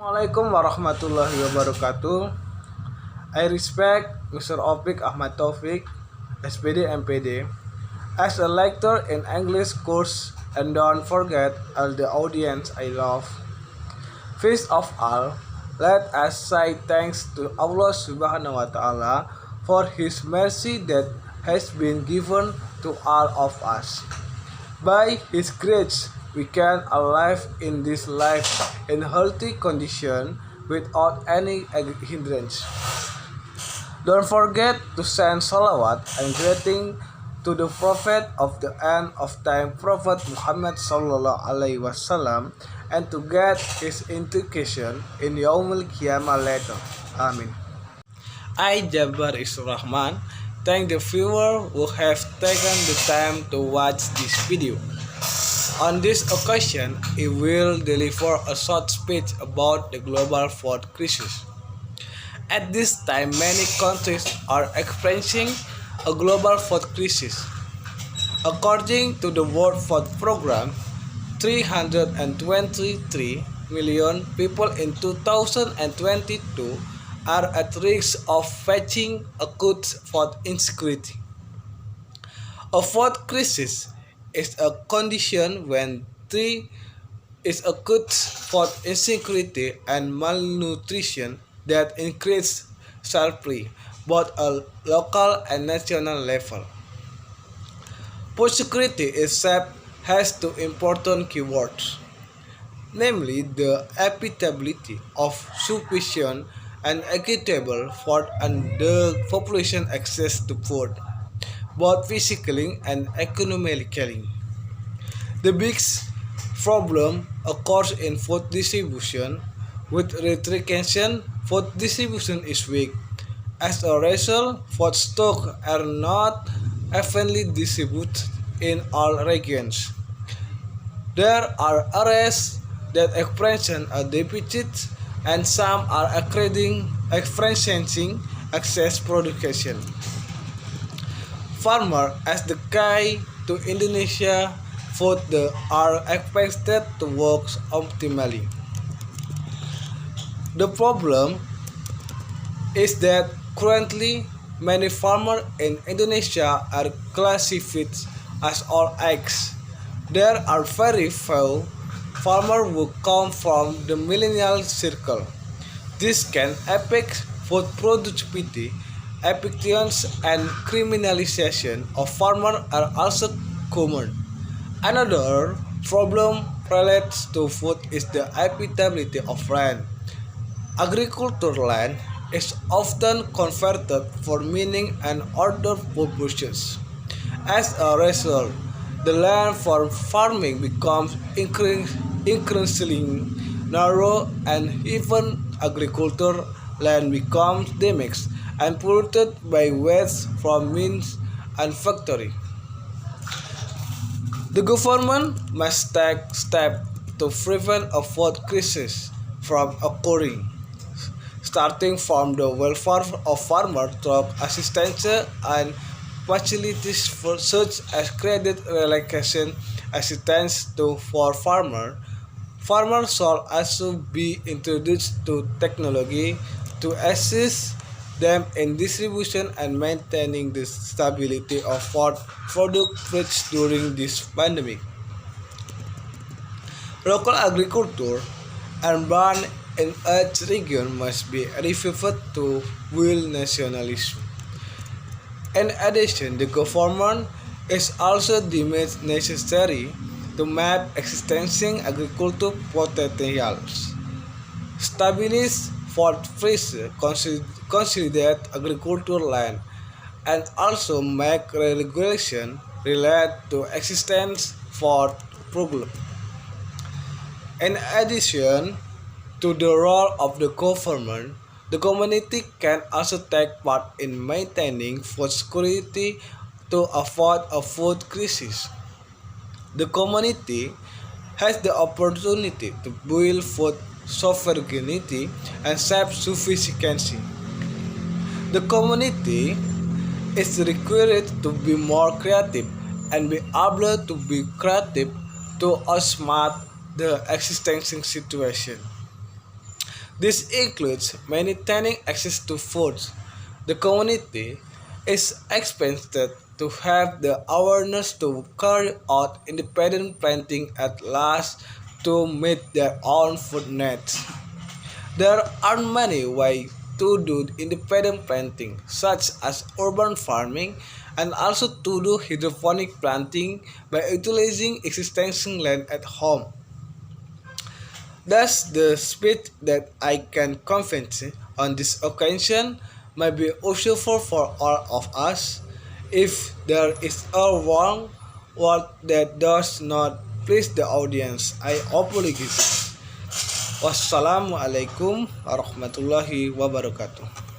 Assalamualaikum warahmatullahi wabarakatuh. I respect Mr. Opik Ahmad Taopik, S.Pd M.Pd, as a lecturer in English course, and don't forget all the audience I love. First of all, let us say thanks to Allah Subhanahu wa Ta'ala for His mercy that has been given to all of us. By His grace, we can alive in this life in healthy condition without any hindrance. Don't forget to send salawat and greeting to the Prophet of the end of time, Prophet Muhammad Sallallahu Alaihi Wasallam, and to get his indication in Yaumul Qiyamah later. Amin. I, Jabar Rahman, thank the viewer who have taken the time to watch this video. On this occasion, I will deliver a short speech about the global food crisis. At this time, many countries are experiencing a global food crisis. According to the World Food Programme, 323 million people in 2022 are at risk of facing acute food insecurity. A food crisis is a condition when there is acute food insecurity and malnutrition that increase sharply, both at local and national level. Food security itself has two important keywords, namely the availability of sufficient and equitable food and the population access to food, both physically and economically. The biggest problem occurs in food distribution. With restriction, food distribution is weak. As a result, food stocks are not evenly distributed in all regions. There are areas that experience a deficit and some are experiencing excess production. Farmers as the key to Indonesia food are expected to work optimally. The problem is that currently many farmers in Indonesia are classified as all eggs. There are very few farmers who come from the millennial circle. This can affect food productivity, evictions, and criminalization of farmers are also common. Another problem relates to food is the availability of land. Agricultural land is often converted for mining and other purposes. As a result, the land for farming becomes increasingly narrow and even agricultural land becomes damaged and polluted by waste from mines and factories. The government must take steps to prevent a food crisis from occurring, starting from the welfare of farmers through assistance and facilities such as credit relocation assistance for farmers. Farmers should also be introduced to technology to assist them in distribution and maintaining the stability of food products during this pandemic. Local agriculture and ban in each region must be revived to will nationalism. In addition, the government is also deemed necessary to map existing agricultural potentials, establish for freeze consolidate agricultural land, and also make regulation related to existence for problem. In addition to the role of the government, the community can also take part in maintaining food security to avoid a food crisis. The community has the opportunity to build food sovereignty and self-sufficiency. The community is required to be more creative and be able to be creative to outsmart the existing situation. This includes maintaining access to food. The community is expected to have the awareness to carry out independent planting at last to meet their own food needs. There are many ways to do independent planting, such as urban farming, and also to do hydroponic planting by utilizing existing land at home. Thus, the speed that I can convince on this occasion may be useful for all of us. If there is a wrong word that does not please the audience, I apologize. Wassalamualaikum warahmatullahi wabarakatuh.